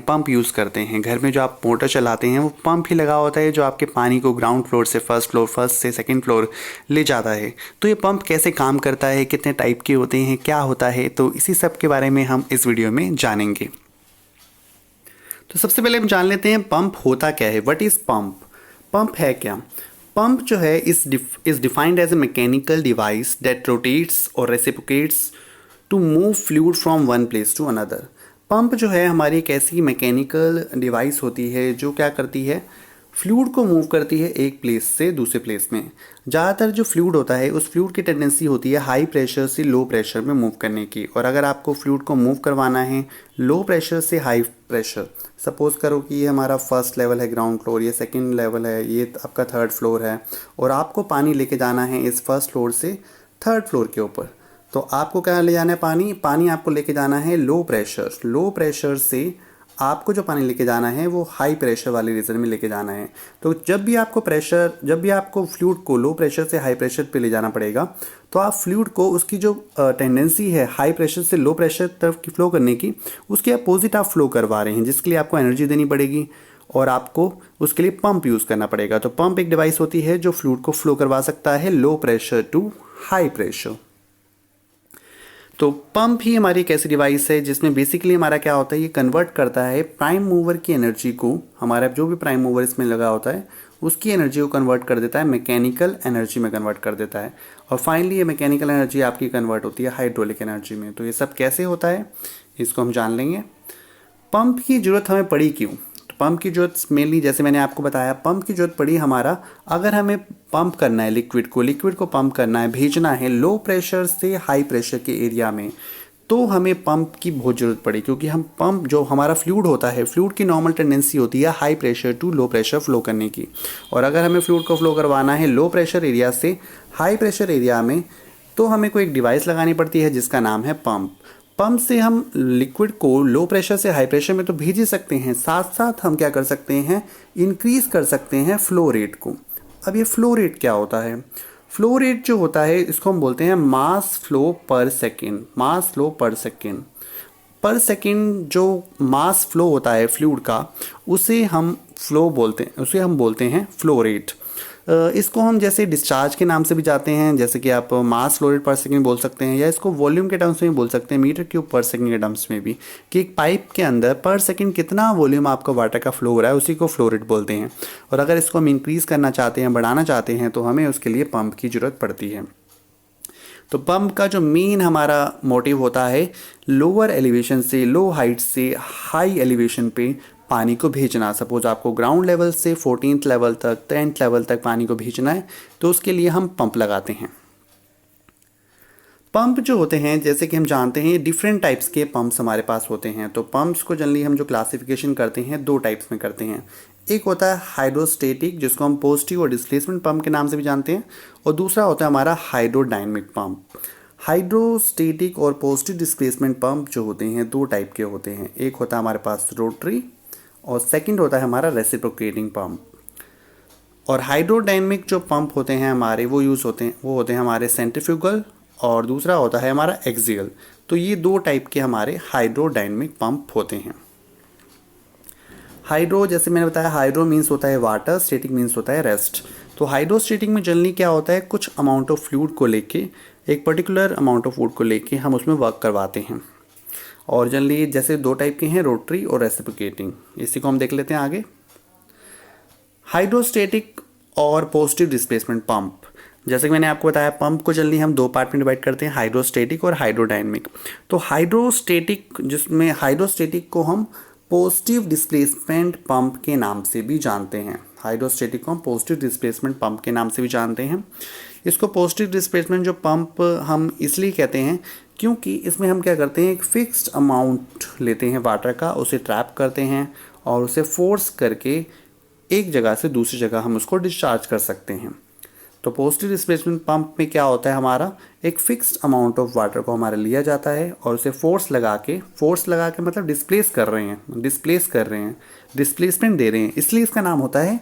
Pump use करते हैं। घर में जो आप मोटर चलाते हैं वो पंप ही लगा होता है जो आपके पानी को ग्राउंड फ्लोर से फर्स्ट फ्लोर, फर्स्ट से सेकंड फ्लोर ले जाता है। तो ये पंप कैसे काम करता है, कितने टाइप के होते हैं, क्या होता है, तो इसी सब के बारे में हम इस वीडियो में जानेंगे। तो सबसे पहले हम जान लेते हैं पंप होता क्या है। What is pump? पंप है क्या? पंप जो है is defined as a mechanical device that rotates और reciprocates to move fluid from one place to another. Pump जो है हमारी एक ऐसी मैकेनिकल डिवाइस होती है जो क्या करती है, फ्लूइड को मूव करती है एक प्लेस से दूसरे प्लेस में। ज़्यादातर जो फ्लूइड होता है उस फ्लूइड की टेंडेंसी होती है हाई प्रेशर से लो प्रेशर में मूव करने की। और अगर आपको फ्लूइड को मूव करवाना है लो प्रेशर से हाई प्रेशर, सपोज़ करो कि ये हमारा फर्स्ट लेवल है ग्राउंड फ्लोर, ये सेकंड लेवल है, ये आपका थर्ड फ्लोर है, और आपको पानी लेके जाना है इस फर्स्ट फ्लोर से थर्ड फ्लोर के ऊपर। तो आपको क्या ले जाना है, पानी आपको लेके जाना है लो प्रेशर से आपको जो पानी लेके जाना है वो हाई प्रेशर वाले रीजन में लेके जाना है। तो जब भी आपको फ्लूइड को लो प्रेशर से हाई प्रेशर पे ले जाना पड़ेगा, तो आप फ्लूइड को उसकी जो टेंडेंसी है हाई प्रेशर से लो प्रेशर तरफ की फ्लो करने की, उसके अपोजिट आप फ्लो करवा रहे हैं, जिसके लिए आपको एनर्जी देनी पड़ेगी और आपको उसके लिए पंप यूज़ करना पड़ेगा। तो पंप एक डिवाइस होती है जो फ्लूइड को फ्लो करवा सकता है low pressure to high pressure. तो पंप ही हमारी एक ऐसी डिवाइस है जिसमें बेसिकली हमारा क्या होता है, ये कन्वर्ट करता है प्राइम मूवर की एनर्जी को, हमारा जो भी प्राइम मूवर इसमें लगा होता है उसकी एनर्जी को कन्वर्ट कर देता है मैकेनिकल एनर्जी में कन्वर्ट कर देता है। और फाइनली ये मैकेनिकल एनर्जी आपकी कन्वर्ट होती है हाइड्रोलिक एनर्जी में। तो ये सब कैसे होता है इसको हम जान लेंगे। पंप की ज़रूरत हमें पड़ी क्यों? तो पंप की ज़रूरत मेनली, जैसे मैंने आपको बताया, पंप की ज़रूरत पड़ी हमारा, अगर हमें पंप करना है लिक्विड को पंप करना है, भेजना है लो प्रेशर से हाई प्रेशर के एरिया में, तो हमें पंप की बहुत ज़रूरत पड़ी। क्योंकि हम पंप जो हमारा फ्लूइड होता है, फ्लूइड की नॉर्मल टेंडेंसी होती है high pressure to low pressure flow करने की, और अगर हमें फ्लूइड को फ्लो करवाना है लो प्रेशर एरिया से हाई प्रेशर एरिया में, तो हमें कोई एक डिवाइस लगानी पड़ती है जिसका नाम है पंप। पंप से हम लिक्विड को लो प्रेशर से हाई प्रेशर में तो भेज ही सकते हैं, साथ साथ हम क्या कर सकते हैं, इंक्रीज कर सकते हैं फ्लो रेट को। अब ये फ्लो रेट क्या होता है? फ्लो रेट जो होता है इसको हम बोलते हैं मास फ्लो पर सेकेंड। पर सेकेंड जो मास फ्लो होता है फ्लूइड का, उसे हम बोलते हैं फ्लो रेट। इसको हम जैसे डिस्चार्ज के नाम से भी जाते हैं, जैसे कि आप मास फ्लो रेट पर सेकंड बोल सकते हैं, या इसको वॉल्यूम के टर्म्स में भी बोल सकते हैं, मीटर क्यूब पर सेकंड के टर्म्स में भी, कि एक पाइप के अंदर पर सेकंड कितना वॉल्यूम आपका वाटर का फ्लो हो रहा है, उसी को फ्लो रेट बोलते हैं। और अगर इसको हम इंक्रीज़ करना चाहते हैं, बढ़ाना चाहते हैं, तो हमें उसके लिए पंप की ज़रूरत पड़ती है। तो पंप का जो मेन हमारा मोटिव होता है लोअर एलिवेशन से, लो हाइट से हाई एलिवेशन पे पानी को भेजना। सपोज आपको ग्राउंड लेवल से 14th लेवल तक, 10th लेवल तक पानी को भेजना है, तो उसके लिए हम पंप लगाते हैं। पंप जो होते हैं, जैसे कि हम जानते हैं, डिफरेंट टाइप्स के पंप्स हमारे पास होते हैं। तो पंप्स को जनरली हम जो क्लासिफिकेशन करते हैं दो टाइप्स में करते हैं। एक होता है हाइड्रोस्टेटिक, जिसको हम पॉजिटिव और डिस्प्लेसमेंट पंप के नाम से भी जानते हैं, और दूसरा होता है हमारा हाइड्रोडायनेमिक पंप। हाइड्रोस्टेटिक और पॉजिटिव डिस्प्लेसमेंट पंप जो होते हैं दो टाइप के होते हैं। एक होता है हमारे पास रोटरी, और सेकंड होता है हमारा रेसिप्रोकेटिंग पंप। और हाइड्रोडायनेमिक जो पंप होते हैं हमारे, वो होते हैं हमारे सेंट्रीफ्यूगल, और दूसरा होता है हमारा एक्सियल। तो ये दो टाइप के हमारे हाइड्रोडायनेमिक पंप होते हैं। हाइड्रो, जैसे मैंने बताया, हाइड्रो मीन्स होता है वाटर, स्टेटिक मीन्स होता है रेस्ट। तो हाइड्रोस्टेटिक में जनरली क्या होता है, कुछ अमाउंट ऑफ फ्लूइड को लेके, एक पर्टिकुलर अमाउंट ऑफ फ्लूइड को लेके हम उसमें वर्क करवाते हैं। और जनरली जैसे दो टाइप के हैं, रोटरी और रेसिप्रोकेटिंग। इसी को हम देख लेते हैं आगे। हाइड्रोस्टेटिक और पॉजिटिव डिस्प्लेसमेंट पंप, जैसे कि मैंने आपको बताया, पंप को जनरली हम दो पार्ट में डिवाइड करते हैं, हाइड्रोस्टेटिक और हाइड्रोडायनेमिक। तो हाइड्रोस्टेटिक को हम पॉजिटिव डिस्प्लेसमेंट पंप के नाम से भी जानते हैं। हाइड्रोस्टेटिक को हम पॉजिटिव डिस्प्लेसमेंट पंप के नाम से भी जानते हैं। इसको पॉजिटिव डिस्प्लेसमेंट जो पंप हम इसलिए कहते हैं क्योंकि इसमें हम क्या करते हैं, एक फिक्स्ड अमाउंट लेते हैं वाटर का, उसे ट्रैप करते हैं और उसे फोर्स करके एक जगह से दूसरी जगह हम उसको डिस्चार्ज कर सकते हैं। तो पॉजिटिव डिस्प्लेसमेंट पंप में क्या होता है, हमारा एक फिक्स्ड अमाउंट ऑफ वाटर को हमारा लिया जाता है और उसे फोर्स लगा के मतलब डिस्प्लेस कर रहे हैं, डिस्प्लेसमेंट दे रहे हैं, इसलिए इसका नाम होता है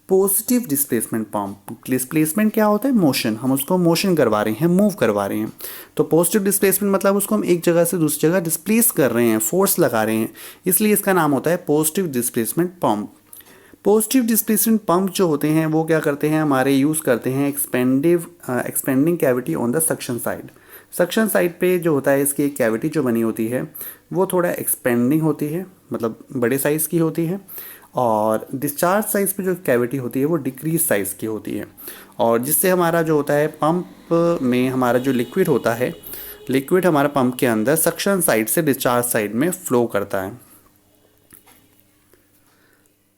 पॉजिटिव डिस्प्लेसमेंट पंप, डिस्प्लेसमेंट क्या होता है? मोशन, हम उसको मोशन करवा रहे हैं, मूव करवा रहे हैं। तो पॉजिटिव डिस्प्लेसमेंट मतलब उसको हम एक जगह से दूसरी जगह डिस्प्लेस कर रहे हैं, फोर्स लगा रहे हैं, इसलिए इसका नाम होता है positive displacement pump. Positive displacement pump जो होते हैं वो क्या करते हैं, हमारे यूज़ करते हैं expanding cavity on the suction side. Suction side पे जो होता है इसकी एक कैविटी जो बनी होती है वो थोड़ा एक्सपेंडिंग होती है, मतलब बड़े साइज़ की होती है, और डिस्चार्ज साइज़ पे जो कैविटी होती है वो डिक्रीज साइज़ की होती है, और जिससे हमारा जो होता है पंप में हमारा जो लिक्विड होता है, लिक्विड हमारा पंप के अंदर सक्शन साइड से डिस्चार्ज साइड में फ्लो करता है।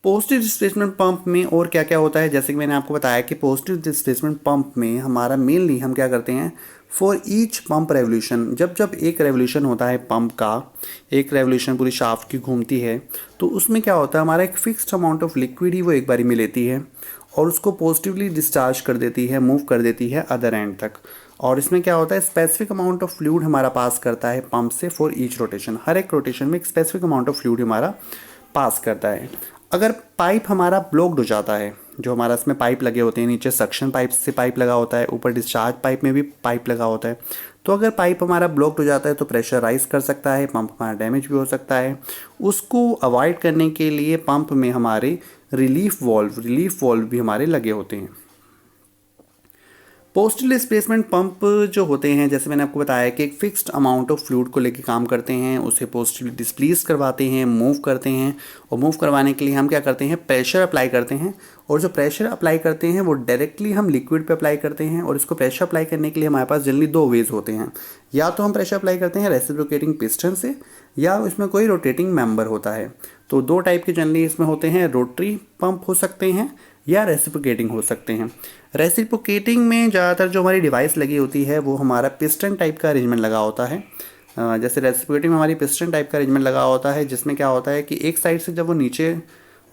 पॉजिटिव डिस्प्लेसमेंट पंप में और क्या क्या होता है, जैसे कि मैंने आपको बताया कि पॉजिटिव डिस्प्लेसमेंट पंप में हमारा मेनली हम क्या करते हैं, फॉर ईच पंप रेवोल्यूशन, जब जब एक रेवोल्यूशन होता है पंप का, एक रेवोल्यूशन पूरी शाफ्ट की घूमती है, तो उसमें क्या होता है, हमारा एक फिक्स्ड अमाउंट ऑफ लिक्विड ही वो एक बारी में लेती है और उसको पॉजिटिवली डिस्चार्ज कर देती है, मूव कर देती है अदर एंड तक। और इसमें क्या होता है, स्पेसिफिक अमाउंट ऑफ फ्लूइड हमारा पास करता है पंप से फॉर ईच रोटेशन, हर एक रोटेशन में एक स्पेसिफिक अमाउंट ऑफ फ्लूइड हमारा पास करता है। अगर पाइप हमारा ब्लॉक्ड हो जाता है, जो हमारा इसमें पाइप लगे होते हैं, नीचे सक्शन पाइप से पाइप लगा होता है, ऊपर डिस्चार्ज पाइप में भी पाइप लगा होता है, तो अगर पाइप हमारा ब्लॉक्ड हो जाता है तो प्रेशर राइज कर सकता है, पंप हमारा डैमेज भी हो सकता है। उसको अवॉइड करने के लिए पंप में हमारे रिलीफ वॉल्व भी हमारे लगे होते हैं। पोस्टल डिस्प्लेसमेंट पंप जो होते हैं, जैसे मैंने आपको बताया कि एक फिक्स्ड अमाउंट ऑफ फ्लूइड को लेके काम करते हैं, उसे पोस्टली डिस्प्लेस करवाते हैं, मूव करते हैं, और मूव करवाने के लिए हम क्या करते हैं, प्रेशर अप्लाई करते हैं, और जो प्रेशर अप्लाई करते हैं वो डायरेक्टली हम लिक्विड पे अप्लाई करते हैं। और इसको प्रेशर अप्लाई करने के लिए हमारे पास जनरली दो वेज होते हैं, या तो हम प्रेशर अप्लाई करते हैं रेसिप्रोकेटिंग पिस्टन से, या इसमें कोई रोटेटिंग मेंबर होता है। तो दो टाइप के जनरली इसमें होते हैं, रोटरी पंप हो सकते हैं या रेसिप्रोकेटिंग हो सकते हैं। रेसिप्रोकेटिंग में ज़्यादातर जो हमारी डिवाइस लगी होती है वो हमारा पिस्टन टाइप का अरेंजमेंट लगा होता है। जैसे रेसिप्रोकेटिंग में हमारी पिस्टन टाइप का अरेंजमेंट लगा होता है, जिसमें क्या होता है कि एक साइड से जब वो नीचे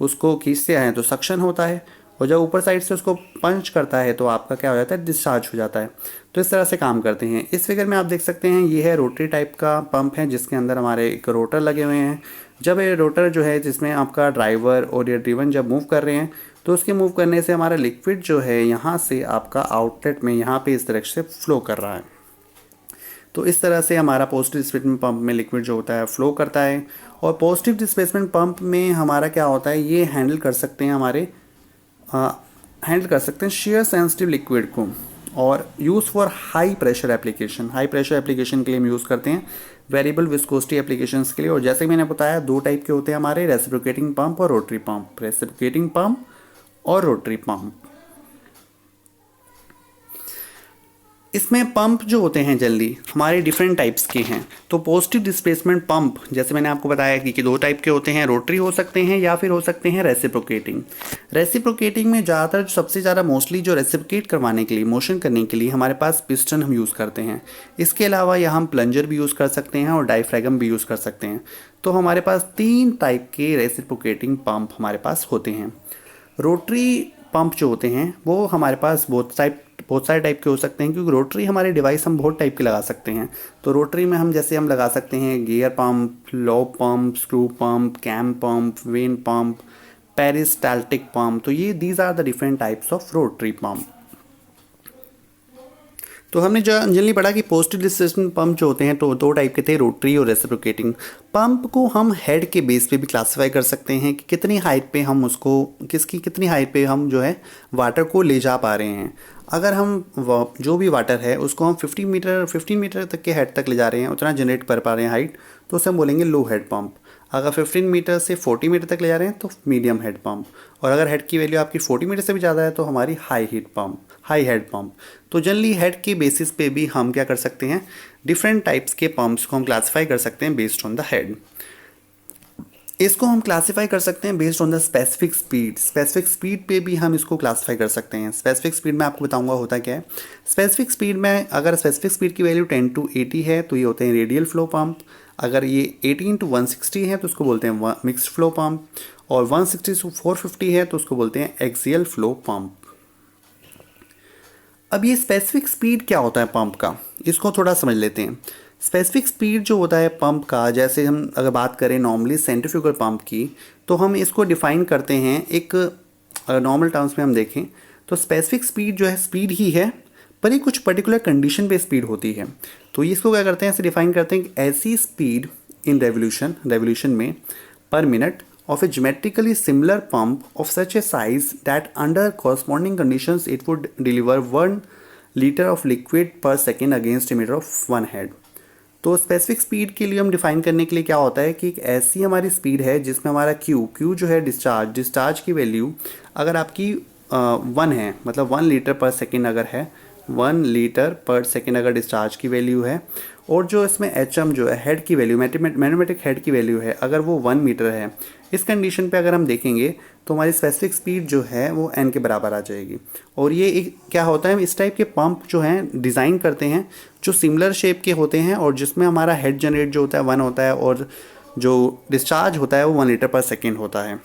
उसको खींचते हैं तो सक्शन होता है, और जब ऊपर साइड से उसको पंच करता है तो आपका क्या हो जाता है, डिस्चार्ज हो जाता है। तो इस तरह से काम करते हैं। इस फिगर में आप देख सकते हैं ये है रोटरी टाइप का पंप है, जिसके अंदर हमारे एक रोटर लगे हुए हैं। जब ये रोटर जो है, जिसमें आपका ड्राइवर और ये ड्रिवन जब मूव कर रहे हैं, तो उसके मूव करने से हमारा लिक्विड जो है यहाँ से आपका आउटलेट में यहाँ पे इस तरह से फ्लो कर रहा है। तो इस तरह से हमारा पॉजिटिव डिस्प्लेसमेंट पंप में लिक्विड जो होता है फ्लो करता है। और पॉजिटिव डिस्प्लेसमेंट पंप में हमारा क्या होता है, ये हैंडल कर सकते हैं शेयर सेंसिटिव लिक्विड को, और use for high pressure application के लिए हम यूज़ करते हैं, वेरिएबल विस्कोसिटी एप्लीकेशंस के लिए। और जैसे मैंने बताया दो टाइप के होते हैं हमारे, रेसिप्रोकेटिंग पंप और रोटरी पंप। इसमें पंप जो होते हैं जल्दी हमारे डिफरेंट टाइप्स के हैं। तो पॉजिटिव डिस्प्लेसमेंट पंप जैसे मैंने आपको बताया कि दो टाइप के होते हैं, रोटरी हो सकते हैं या फिर हो सकते हैं रेसिप्रोकेटिंग में ज़्यादातर सबसे ज़्यादा मोस्टली जो रेसिप्रोकेट करवाने के लिए, मोशन करने के लिए हमारे पास पिस्टन हम यूज़ करते हैं। इसके अलावा यहाँ हम प्लंजर भी यूज़ कर सकते हैं और डायफ्रैगम भी यूज़ कर सकते हैं। तो हमारे पास 3 टाइप के रेसिप्रोकेटिंग पंप हमारे पास होते हैं। रोटरी पंप जो होते हैं वो हमारे पास बहुत सारे टाइप के हो सकते हैं, क्योंकि रोटरी हमारे डिवाइस हम बहुत टाइप के लगा सकते हैं। तो रोटरी में हम लगा सकते हैं gear pump, lobe pump, screw pump, cam pump, vane pump, peristaltic pump. तो ये these are the different types of rotary pump. तो हमने जो जनरली पढ़ा कि पॉजिटिव डिस्प्लेसमेंट पंप जो होते हैं तो दो टाइप के थे, रोटरी और रेसिप्रोकेटिंग। पंप को हम हेड के बेस पे भी क्लासिफाई कर सकते हैं कि कितनी हाइट पे हम उसको, कितनी हाइट पे हम जो है वाटर को ले जा पा रहे हैं। अगर हम जो भी वाटर है उसको हम 15 मीटर तक के हेड तक ले जा रहे हैं, उतना जनरेट कर पा रहे हैं हाइट, तो उसे हम बोलेंगे लो हेड पंप। अगर 15 मीटर से 40 मीटर तक ले जा रहे हैं तो मीडियम हेड पंप, और अगर हेड की वैल्यू आपकी 40 मीटर से भी ज़्यादा है तो हमारी हाई हेड पंप। तो जनरली हेड के बेसिस पे भी हम क्या कर सकते हैं, डिफरेंट टाइप्स के पंप्स को हम क्लासीफाई कर सकते हैं बेस्ड ऑन द हेड। इसको हम क्लासीफाई कर सकते हैं based on the specific speed पे भी हम इसको क्लासीफाई कर सकते हैं। स्पेसिफिक स्पीड में आपको बताऊंगा होता क्या है। स्पेसिफिक स्पीड में अगर स्पेसिफिक स्पीड की वैल्यू 10 to 80 है तो ये होते हैं रेडियल फ्लो पंप। अगर ये 18 to 160 है तो उसको बोलते हैं मिक्स्ड फ्लो पंप, और 160 to 450 है तो उसको बोलते हैं एक्सियल फ्लो पंप। अब ये स्पेसिफिक स्पीड क्या होता है पंप का, इसको थोड़ा समझ लेते हैं। स्पेसिफिक स्पीड जो होता है पंप का, जैसे हम अगर बात करें नॉर्मली सेंट्रीफ्यूगल पंप की, तो हम इसको डिफाइन करते हैं एक अगर नॉर्मल टर्म्स में हम देखें तो स्पेसिफिक स्पीड जो है स्पीड ही है, पर ये कुछ पर्टिकुलर कंडीशन पे स्पीड होती है। तो ये इसको क्या करते हैं, ऐसे डिफाइन करते हैं कि ऐसी स्पीड इन रेवोल्यूशन में पर minute of a geometrically similar pump of such a size that under corresponding conditions it would deliver 1 liter of liquid per second against a meter of 1 head। तो specific speed के लिए हम define करने के लिए क्या होता है कि एक ऐसी हमारी स्पीड है जिसमें हमारा क्यू जो है डिस्चार्ज की वैल्यू अगर आपकी 1 है, मतलब 1 लीटर पर सेकेंड अगर है, 1 लीटर पर सेकेंड अगर डिस्चार्ज की वैल्यू है, और जो इसमें एच एम जो है हेड की वैल्यू, मैथमेटिक हेड की वैल्यू है, अगर वो 1 मीटर है, इस कंडीशन पे अगर हम देखेंगे तो हमारी स्पेसिफिक स्पीड जो है वो n के बराबर आ जाएगी। और ये एक क्या होता है, इस टाइप के पंप जो हैं डिज़ाइन करते हैं जो सिमिलर शेप के होते हैं और जिसमें हमारा हेड जनरेट जो होता है 1 होता है और जो डिस्चार्ज होता है वो 1 लीटर पर सेकेंड होता है।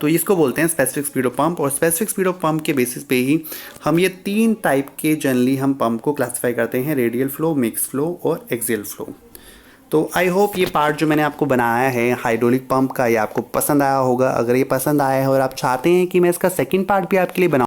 तो इसको बोलते हैं स्पेसिफिक स्पीड ऑफ पंप। और स्पेसिफिक स्पीड ऑफ पंप के बेसिस पे ही हम ये 3 टाइप के जनरली हम पंप को क्लासिफाई करते हैं, रेडियल फ्लो, मिक्स फ्लो और एक्सियल फ्लो। तो आई होप ये पार्ट जो मैंने आपको बनाया है हाइड्रोलिक पंप का ये आपको पसंद आया होगा। अगर ये पसंद आया है और आप चाहते हैं कि मैं इसका सेकंड पार्ट भी आपके लिए बनाऊं